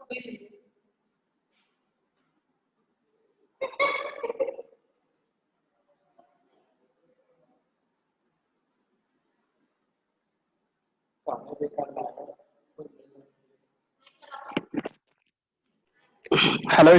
Hello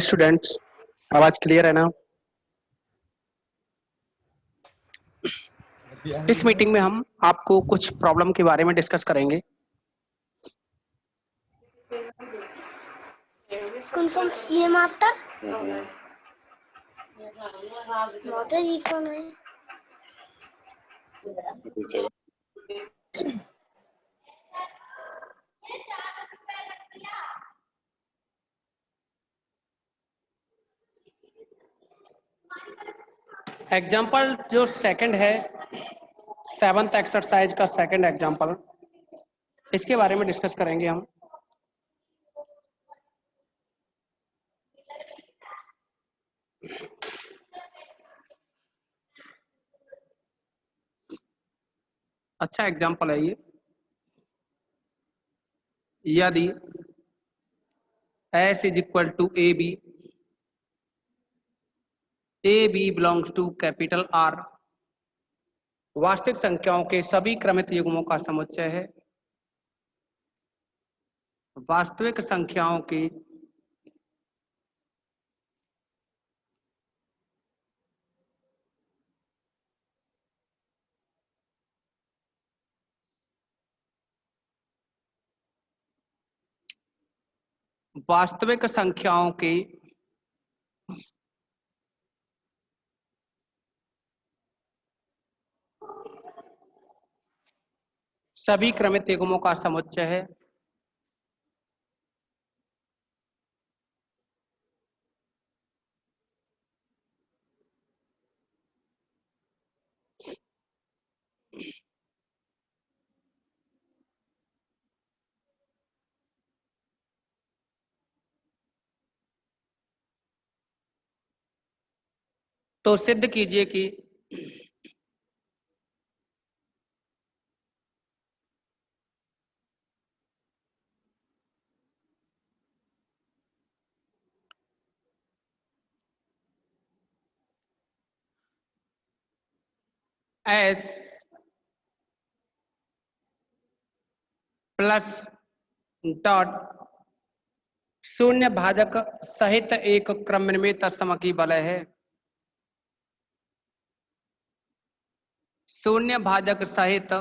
students, आवाज clear है ना? इस मीटिंग में हम आपको कुछ प्रॉब्लम के बारे में डिस्कस करेंगे। Confirm EM after? Not a recon है। एग्जाम्पल जो सेकंड है, 7th एक्सरसाइज का सेकंड एग्जाम्पल, इसके बारे में डिस्कस करेंगे हम। अच्छा एग्जाम्पल है ये। यदि S is equal to A B belongs to capital R, वास्तविक संख्याओं के सभी क्रमित युग्मों का समुच्चय है। वास्तविक संख्याओं के वास्तविक संख्याओं के सभी क्रमित युग्मों का समुच्चय है। तो सिद्ध कीजिए कि S प्लस डॉट शून्य भाजक सहित एक क्रमनिर्मित समकी वलय है। शून्य भाजक सहित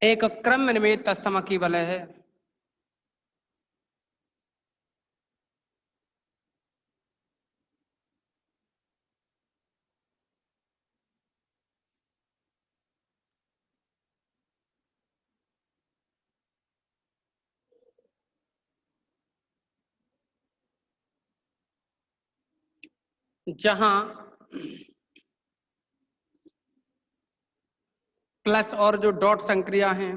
एक क्रमनिर्मित समकी वलय है। जहां प्लस और जो डॉट संक्रिया हैं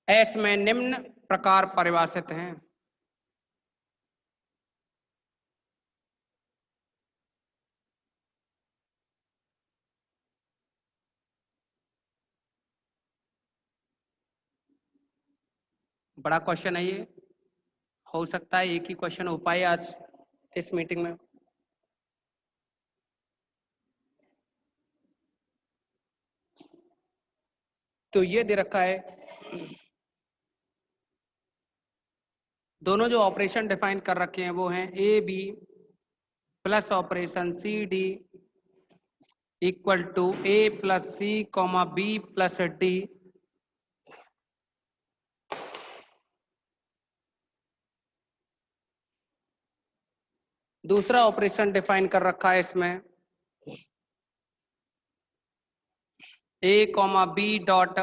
एस में निम्न प्रकार परिभाषित हैं। बड़ा क्वेश्चन है ये, हो सकता है एक ही क्वेश्चन हो पाए आज इस मीटिंग में। तो ये दे रखा है, दोनों जो ऑपरेशन डिफाइन कर रखे हैं वो हैं A B plus operation C D equal to A plus C comma B plus D. दूसरा ऑपरेशन डिफाइन कर रखा है इसमें A comma B dot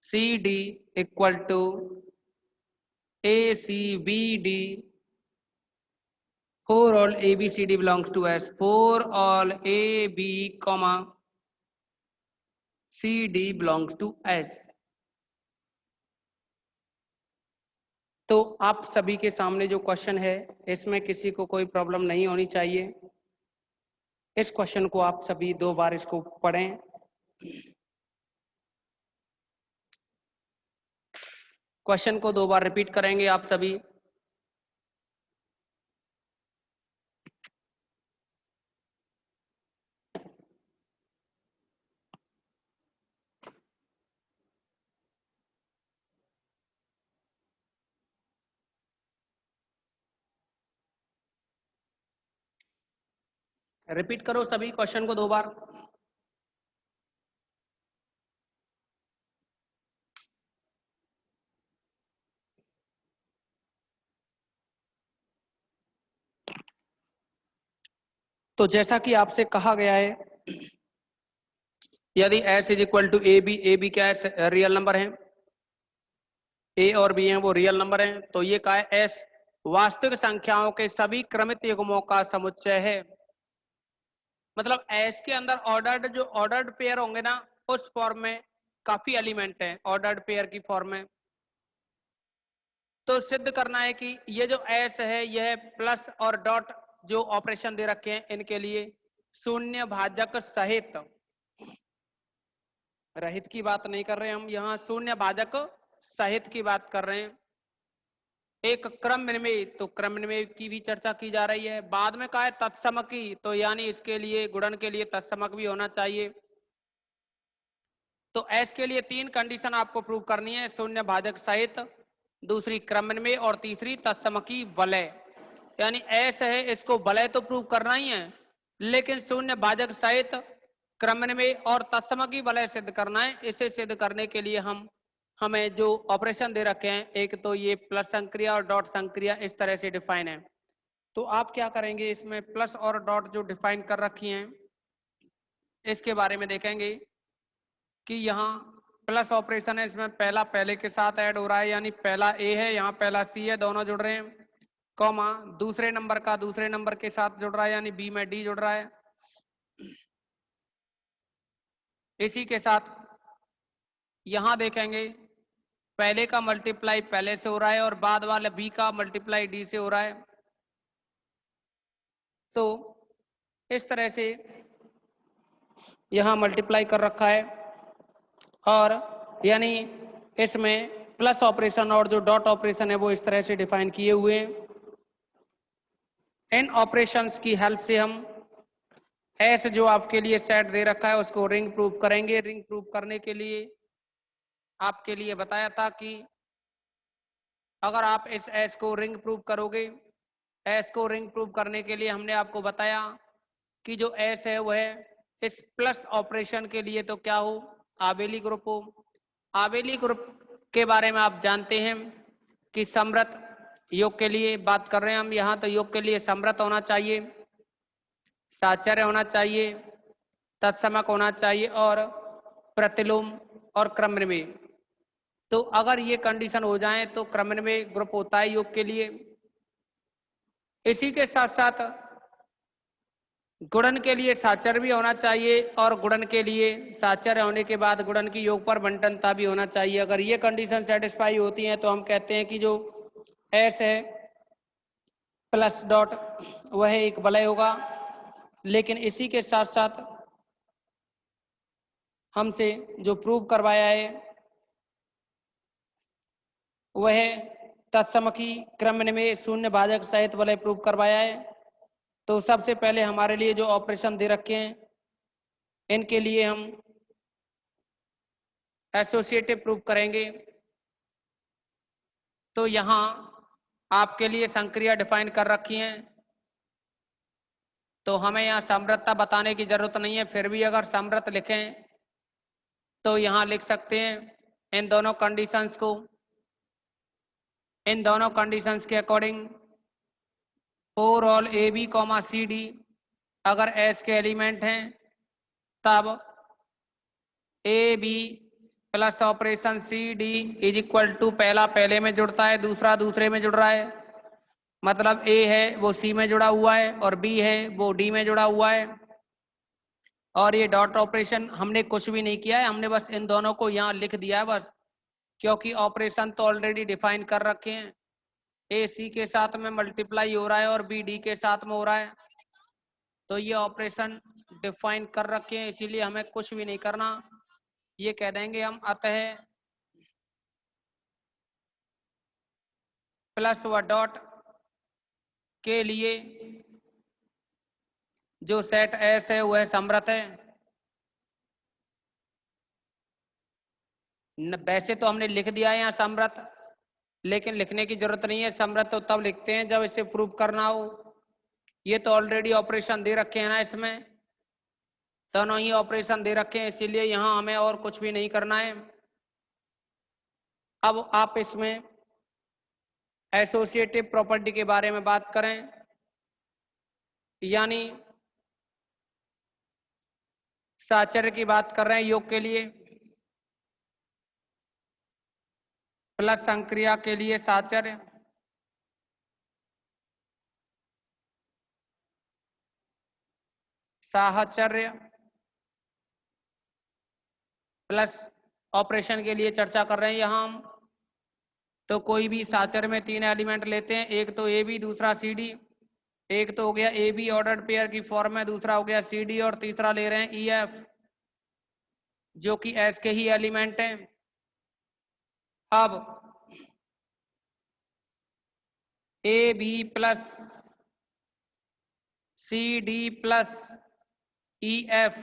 C D equal to A C B D for all A B C D belongs to S, for all A B comma C D belongs to S। तो आप सभी के सामने जो question है इसमें किसी को कोई प्रॉब्लम नहीं होनी चाहिए। इस क्वेश्चन को आप सभी 2 बार इसको पढ़ें। क्वेश्चन को 2 बार रिपीट करेंगे आप सभी। रिपीट करो सभी क्वेश्चन को 2 बार। तो जैसा कि आपसे कहा गया है, यदि s is equal to A B क्या है? रियल नंबर है। a और b हैं वो रियल नंबर हैं। तो ये क्या है? s वास्तविक संख्याओं के सभी क्रमित युग्मों का समुच्चय है। मतलब s के अंदर ऑर्डर्ड पेयर होंगे ना, उस फॉर्म में काफी एलिमेंट हैं ऑर्डर्ड पेयर की फॉर्म में। तो सिद्ध करना है कि ये जो s है यह प्लस और डॉट जो ऑपरेशन दे रखे हैं इनके लिए शून्य भाजक सहित, रहित की बात नहीं कर रहे हम, यहाँ शून्य भाजक सहित की बात कर रहे हैं। एक क्रम विनिमय, तो क्रम विनिमय की भी चर्चा की जा रही है। बाद में कहा है तत्समकी, तो यानी इसके लिए गुणन के लिए तत्समक भी होना चाहिए। तो एस के लिए 3 कंडीशन आपको प्रूव करनी है, शून्य भाजक सहित, दूसरी क्रम विनिमय और तीसरी तत्समकी वलय। यानी एस है इसको वलय तो प्रूव करना ही है, लेकिन शून्य भाजक सहित, क्रम विनिमय और तत्समकी वलय सिद्ध करना है। इसे सिद्ध करने के लिए हमें जो ऑपरेशन दे रखे हैं, एक तो ये प्लस संक्रिया और डॉट संक्रिया इस तरह से डिफाइन है। तो आप क्या करेंगे, इसमें प्लस और डॉट जो डिफाइन कर रखी हैं इसके बारे में देखेंगे कि यहाँ प्लस ऑपरेशन है, इसमें पहला पहले के साथ ऐड हो रहा है, यानी पहला ए है, यहाँ पहला सी है, दोनों जुड़ रहे हैं, कॉमा दूसरे नंबर का दूसरे नंबर के साथ जुड़ रहा है, यानी बी में डी जुड़ रहा है। इसी के साथ यहाँ देखेंगे पहले का मल्टीप्लाई पहले से हो रहा है और बाद वाले बी का मल्टीप्लाई डी से हो रहा है। तो इस तरह से यहाँ मल्टीप्लाई कर रखा है, और यानी इसमें प्लस ऑपरेशन और जो डॉट ऑपरेशन है वो इस तरह से डिफाइन किए हुए हैं। इन ऑपरेशंस की हेल्प से हम एस जो आपके लिए सेट दे रखा है उसको रिंग प्रूव करेंगे। रिंग प्रूव करने के लिए आपके लिए बताया था कि अगर आप इस एस को रिंग प्रूव करोगे, एस को रिंग प्रूव करने के लिए हमने आपको बताया कि जो एस है वह इस प्लस ऑपरेशन के लिए तो क्या हो, आबेली ग्रुप हो। आबेली ग्रुप के बारे में आप जानते हैं कि समृत योग के लिए बात कर रहे हैं हम यहाँ, तो योग के लिए समृत होना चाहिए, साचर्य होना चाहिए, तत्समक होना चाहिए और प्रतिलोम और क्रम में। तो अगर ये कंडीशन हो जाए तो क्रम में ग्रुप होता है योग के लिए। इसी के साथ साथ गुणन के लिए साचर भी होना चाहिए, और गुणन के लिए साचर होने के बाद गुणन की योग पर बंटनता भी होना चाहिए। अगर ये कंडीशन सेटिस्फाई होती है तो हम कहते हैं कि जो एस है प्लस डॉट वह एक वलय होगा। लेकिन इसी के साथ साथ हमसे जो प्रूव करवाया है वह तत्समकी क्रम में शून्य भाजक सहित वलय प्रूव करवाया है। तो सबसे पहले हमारे लिए जो ऑपरेशन दे रखे हैं इनके लिए हम एसोसिएटिव प्रूव करेंगे। तो यहाँ आपके लिए संक्रिया डिफाइन कर रखी हैं, तो हमें यहाँ समृतता बताने की जरूरत नहीं है। फिर भी अगर समृत लिखें तो यहाँ लिख सकते हैं इन दोनों कंडीशंस को, इन दोनों कंडीशंस के according for all A B comma C D, अगर एस के एलिमेंट हैं तब A B plus operation C D is equal to, पहला पहले में जुड़ता है, दूसरा दूसरे में जुड़ रहा है, मतलब ए है वो सी में जुड़ा हुआ है और बी है वो डी में जुड़ा हुआ है। और ये डॉट ऑपरेशन हमने कुछ भी नहीं किया है, हमने बस इन दोनों को यहाँ लिख दिया है बस, क्योंकि ऑपरेशन तो ऑलरेडी डिफाइन कर रखे हैं। ए सी के साथ में मल्टीप्लाई हो रहा है और बी डी के साथ में हो रहा है। तो ये ऑपरेशन डिफाइन कर रखे हैं, इसीलिए हमें कुछ भी नहीं करना, ये कह देंगे हम अतः प्लस व डॉट के लिए जो सेट एस है वह समृत है। वैसे तो हमने लिख दिया है यहाँ समृत, लेकिन लिखने की जरूरत नहीं है, समृत तो तब लिखते हैं जब इसे प्रूव करना हो। ये तो ऑलरेडी ऑपरेशन दे रखे हैं ना, इसमें दोनों ही ऑपरेशन दे रखे हैं, इसीलिए यहाँ हमें और कुछ भी नहीं करना है। अब आप इसमें एसोसिएटिव प्रॉपर्टी के बारे में बात करें, यानी साचर्य की बात कर रहे हैं योग के लिए, प्लस संक्रिया के लिए साचर्य, साहचर्य, प्लस ऑपरेशन के लिए चर्चा कर रहे हैं यहाँ हम। तो कोई भी साचर्य में 3 एलिमेंट लेते हैं, एक तो ए बी, दूसरा सी डी। एक तो हो गया ए बी ऑर्डर्ड पेयर की फॉर्म में, दूसरा हो गया सी डी, और तीसरा ले रहे हैं ई एफ जो कि एस के ही एलिमेंट हैं। अब A B plus C D plus E F,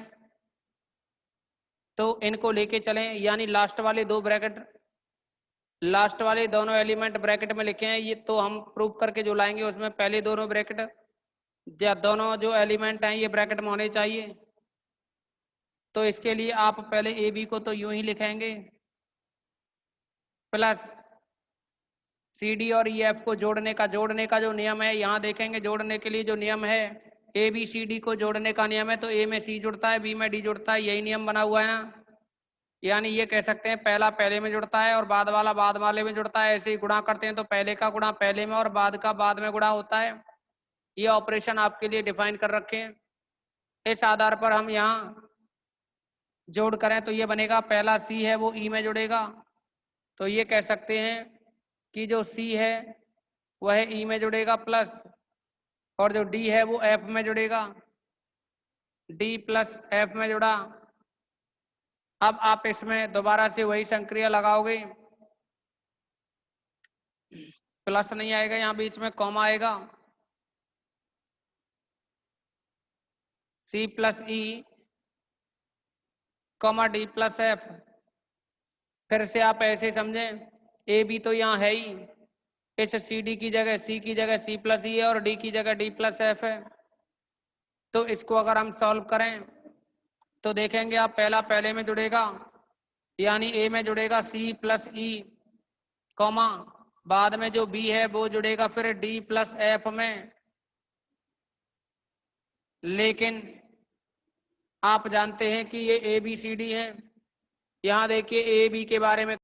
तो इनको लेके चलें, यानी लास्ट वाले दो ब्रैकेट, लास्ट वाले दोनों एलिमेंट ब्रैकेट में लिखे हैं, ये तो हम प्रूव करके जो लाएंगे उसमें पहले दोनों ब्रैकेट या दोनों जो एलिमेंट हैं ये ब्रैकेट में होने चाहिए। तो इसके लिए आप पहले ए बी को तो यूं ही लिखेंगे, प्लस सी डी और ई एफ को जोड़ने का जो नियम है, यहाँ देखेंगे जोड़ने के लिए जो नियम है, ए बी सी डी को जोड़ने का नियम है, तो ए में सी जुड़ता है, बी में डी जुड़ता है, यही नियम बना हुआ है ना। यानी ये कह सकते हैं पहला पहले में जुड़ता है और बाद वाला बाद वाले में जुड़ता है, ऐसे ही गुणा करते हैं तो पहले का गुणा पहले में और बाद का बाद में गुणा होता है। ये ऑपरेशन आपके लिए डिफाइन कर रखे हैं। इस आधार पर हम यहाँ जोड़ करें तो ये बनेगा, पहला सी है वो ई में जुड़ेगा, तो ये कह सकते हैं कि जो सी है वह ई में जुड़ेगा प्लस, और जो डी है वो एफ में जुड़ेगा, डी प्लस एफ में जुड़ा। अब आप इसमें दोबारा से वही संक्रिया लगाओगे, प्लस नहीं आएगा, यहाँ बीच में कॉमा आएगा, सी प्लस ई कॉमा डी प्लस एफ। फिर से आप ऐसे समझें, ए बी तो यहाँ है ही, इस सी डी की जगह सी की जगह सी प्लस ई है और डी की जगह डी प्लस एफ है। तो इसको अगर हम सॉल्व करें तो देखेंगे आप पहला पहले में जुड़ेगा, यानी ए में जुड़ेगा सी प्लस ई कॉमा, बाद में जो बी है वो जुड़ेगा फिर डी प्लस एफ में। लेकिन आप जानते हैं कि ये ए बी सी डी है, यहाँ देखिए ए बी के बारे में